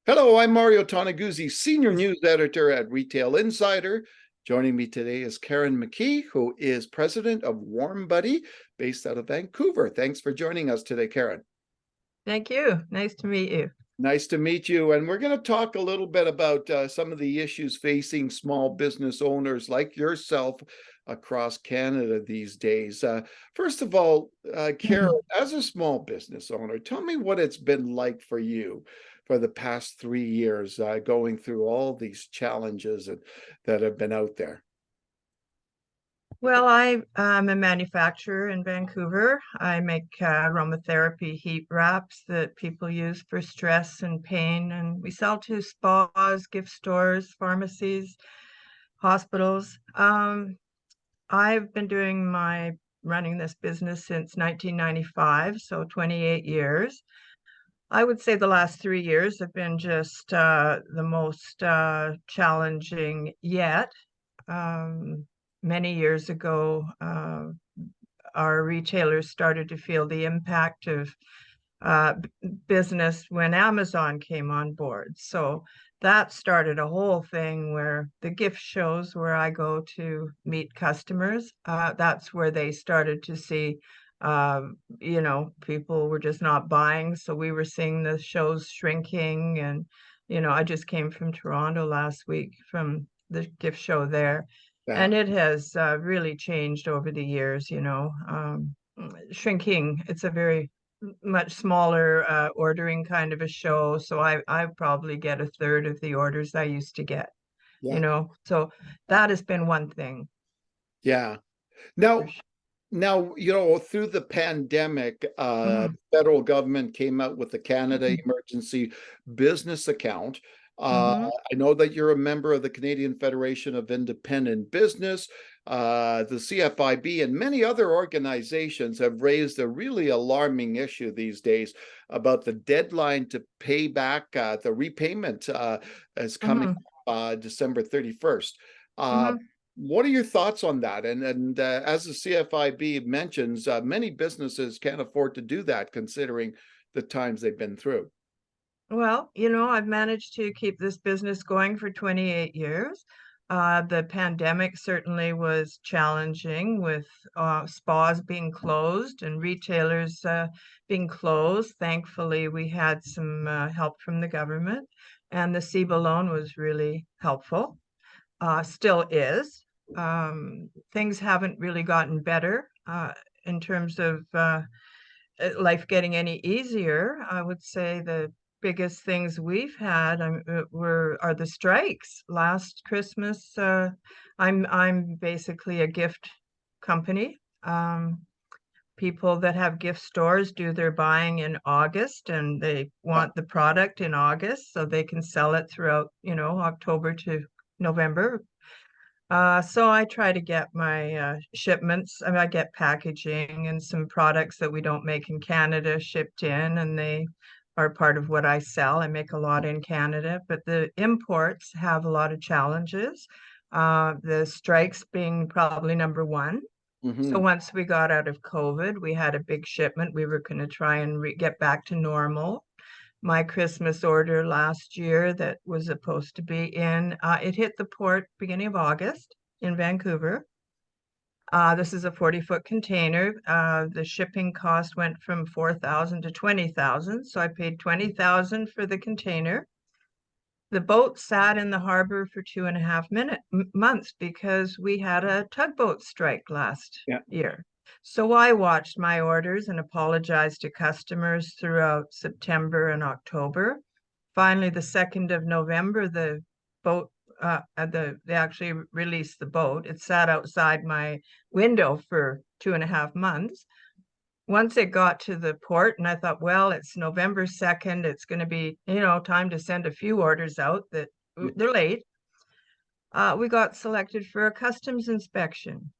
Hello, I'm Mario Toneguzzi, Senior News Editor at Retail Insider. Joining me today is Karen McKee, who is president of Warm Buddy, based out of Vancouver. Thanks for joining us today, Karen. Thank you. Nice to meet you. Nice to meet you. And we're going to talk a little bit about some of the issues facing small business owners like yourself across Canada these days. First of all, Karen, as a small business owner, tell me what it's been like for you for the past 3 years, going through all these challenges that have been out there. Well, I'm a manufacturer in Vancouver. I make aromatherapy heat wraps that people use for stress and pain, and we sell to spas, gift stores, pharmacies, hospitals. I've been running this business since 1995, so 28 years. I would say the last 3 years have been just the most challenging yet. Many years ago, our retailers started to feel the impact of business when Amazon came on board. So that started a whole thing where the gift shows where I go to meet customers, that's where they started to see, people were just not buying. So we were seeing the shows shrinking. And, I just came from Toronto last week from the gift show there. Yeah. And it has really changed over the years, shrinking. It's a very much smaller ordering kind of a show. So I probably get a third of the orders I used to get, Yeah. So that has been one thing. Yeah. For Now, sure. through the pandemic, Mhm. federal government came out with the Canada Mhm. Emergency Business Account. Mhm. I know that you're a member of the Canadian Federation of Independent Business. The CFIB and many other organizations have raised a really alarming issue these days about the deadline to pay back the repayment is coming Mhm. December 31st. Uh, Mhm. what are your thoughts on that? And as the CFIB mentions, many businesses can't afford to do that considering the times they've been through. Well, I've managed to keep this business going for 28 years. The pandemic certainly was challenging with spas being closed and retailers being closed. Thankfully, we had some help from the government, and the CEBA loan was really helpful, still is. Things haven't really gotten better in terms of life getting any easier. I would say the biggest things we've had are the strikes. Last Christmas, I'm basically a gift company. People that have gift stores do their buying in August, and they Yeah. want the product in August so they can sell it throughout, October to November. So I try to get my shipments. I mean, I get packaging and some products that we don't make in Canada shipped in, and they are part of what I sell. I make a lot in Canada, but the imports have a lot of challenges. The strikes being probably number one. So Hmm. once we got out of COVID, we had a big shipment. We were going to try and get back to normal. My Christmas order last year that was supposed to be in, it hit the port beginning of August in Vancouver. This is a 40-foot container. The shipping cost went from 4,000 to 20,000. So I paid 20,000 for the container. The boat sat in the harbor for 2.5 months because we had a tugboat strike last Yeah. year. So I watched my orders and apologized to customers throughout September and October. Finally, the 2nd of November, the boat, they actually released the boat. It sat outside my window for 2.5 months. Once it got to the port, and I thought, well, it's November 2nd, it's going to be, time to send a few orders out that they're late. We got selected for a customs inspection.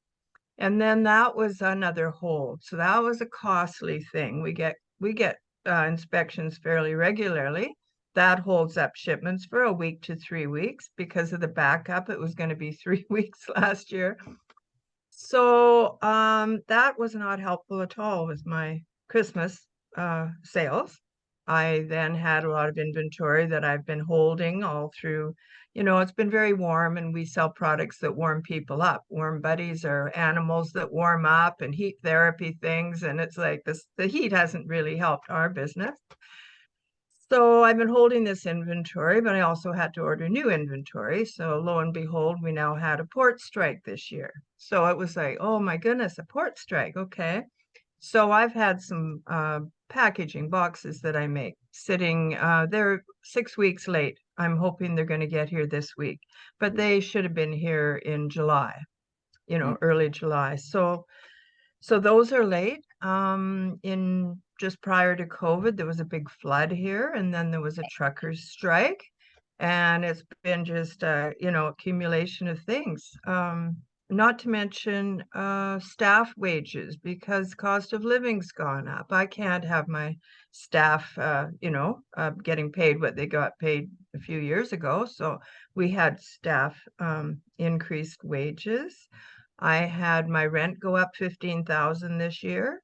And then that was another hold. So that was a costly thing. We get inspections fairly regularly. That holds up shipments for a week to 3 weeks because of the backup. It was going to be 3 weeks last year. So that was not helpful at all with my Christmas sales. I then had a lot of inventory that I've been holding all through. It's been very warm, and we sell products that warm people up. Warm buddies are animals that warm up, and heat therapy things. And it's like the heat hasn't really helped our business. So I've been holding this inventory, but I also had to order new inventory. So lo and behold, we now had a port strike this year. So it was like, oh my goodness, a port strike. Okay. So I've had some packaging boxes that I make sitting, they're 6 weeks late. I'm hoping they're going to get here this week, but they should have been here in July, Mm. early July. So those are late. In just prior to COVID, there was a big flood here, and then there was a truckers' strike, and it's been just accumulation of things. Not to mention staff wages, because cost of living's gone up. I can't have my staff, getting paid what they got paid a few years ago. So we had staff increased wages. I had my rent go up 15,000 this year.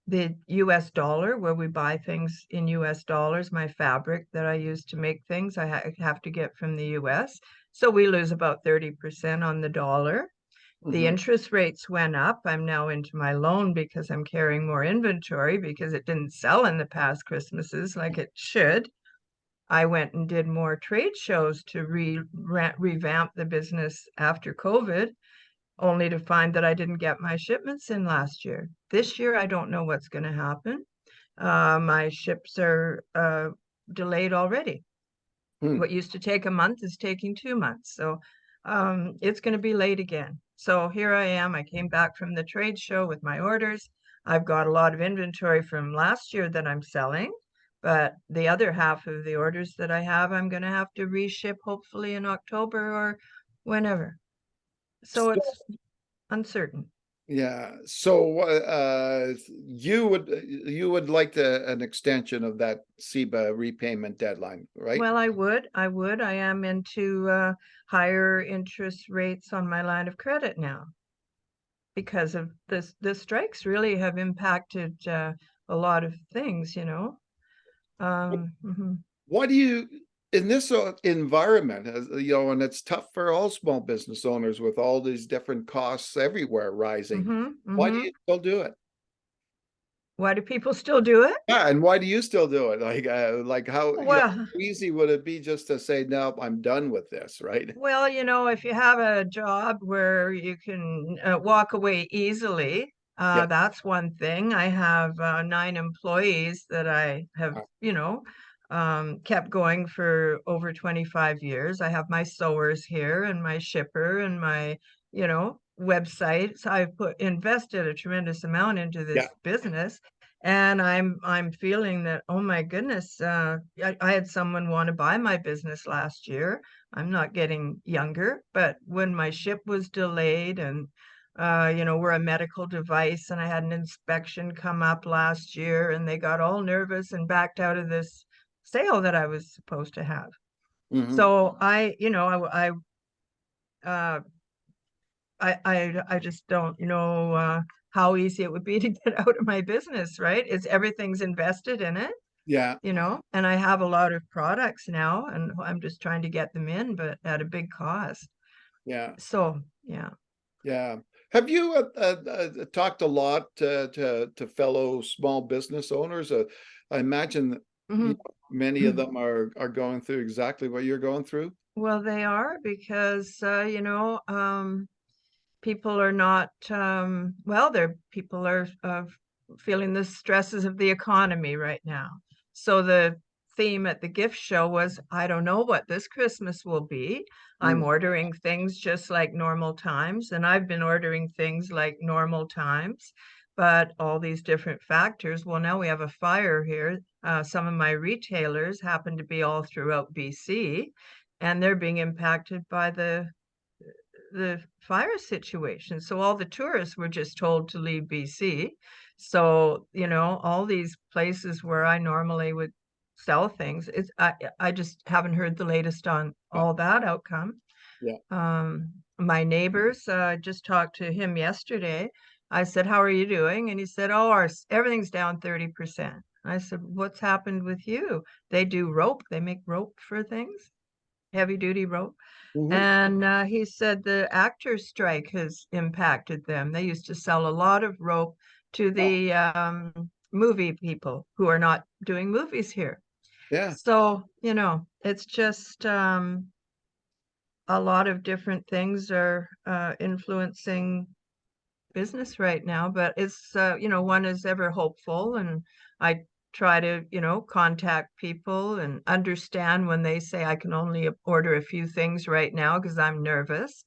The US dollar, where we buy things in US dollars, my fabric that I use to make things, I have to get from the US. So we lose about 30% on the dollar. The Mhm. interest rates went up. I'm now into my loan because I'm carrying more inventory because it didn't sell in the past Christmases like it should. I went and did more trade shows to revamp the business after COVID, only to find that I didn't get my shipments in last year. This year, I don't know what's going to happen. My ships are delayed already. Hmm. What used to take a month is taking 2 months. So it's going to be late again. So here I am. I came back from the trade show with my orders. I've got a lot of inventory from last year that I'm selling, but the other half of the orders that I have, I'm going to have to reship hopefully in October or whenever. So So, it's uncertain. yeah. So you would like an extension of that CEBA repayment deadline, right? Well, I am into higher interest rates on my line of credit now because of this. The strikes really have impacted a lot of things. Mhm. Why do you, in this environment, and it's tough for all small business owners with all these different costs everywhere rising. Mhm. Why do Mhm. you still do it? Why do people still do it? Yeah, and why do you still do it? Like how, Well, easy would it be just to say, no, I'm done with this, right? well, if you have a job where you can walk away easily, Yeah. that's one thing. I have 9 employees that I have, kept going for over 25 years. I have my sewers here and my shipper and my, website. So I've invested a tremendous amount into Yeah. this business. And I'm feeling that, oh my goodness, I had someone want to buy my business last year. I'm not getting younger, but when my ship was delayed and we're a medical device and I had an inspection come up last year and they got all nervous and backed out of this sale that I was supposed to have. Hmm. So uh, I just don't know how easy it would be to get out of my business, right? It's everything's invested in it, Yeah. and I have a lot of products now and I'm just trying to get them in, but at a big cost. Yeah. So, yeah. Yeah. Have you talked a lot to fellow small business owners? I imagine that, Mhm. many of them are going through exactly what you're going through. Well, they are because, people are not, well, people are feeling the stresses of the economy right now. So the theme at the gift show was, I don't know what this Christmas will be. I'm Mm. ordering things just like normal times, and I've been ordering things like normal times, but all these different factors. Well, now we have a fire here. Some of my retailers happen to be all throughout BC, and they're being impacted by the fire situation. So all the tourists were just told to leave BC. So, all these places where I normally would sell things, I just haven't heard the latest on Yeah. all that outcome. Yeah. My neighbors, just talked to him yesterday. I said, "How are you doing?" And he said, "Oh, everything's down 30%." I said, "What's happened with you?" They do rope. They make rope for things, heavy duty rope. Mhm. And he said the actors' strike has impacted them. They used to sell a lot of rope to Oh, the movie people who are not doing movies here. yeah. So, it's just a lot of different things are influencing business right now, but it's one is ever hopeful, and I try to contact people and understand when they say I can only order a few things right now because I'm nervous.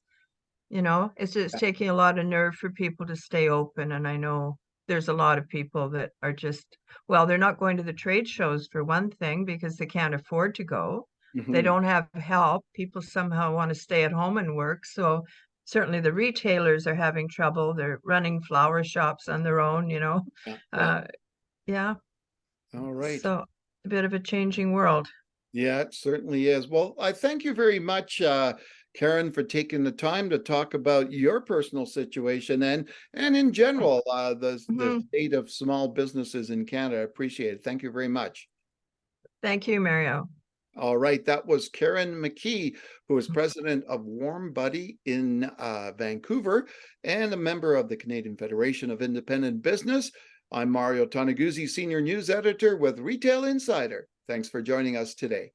It's just Yeah. taking a lot of nerve for people to stay open, and I know there's a lot of people that are just, well, they're not going to the trade shows for one thing because they can't afford to go. They Mhm. don't have help. People somehow want to stay at home and work, so certainly the retailers are having trouble. They're running flower shops on their own. Yeah, yeah. Uh, yeah, All right. so a bit of a changing world. Yeah, it certainly is. Well, I thank you very much, Karen, for taking the time to talk about your personal situation and in general, the Mhm. state of small businesses in Canada. I appreciate it. Thank you very much. Thank you, Mario. All right, that was Karen McKee, who is president of Warm Buddy in Vancouver and a member of the Canadian Federation of Independent Business. I'm Mario Toneguzzi, senior news editor with Retail Insider. Thanks for joining us today.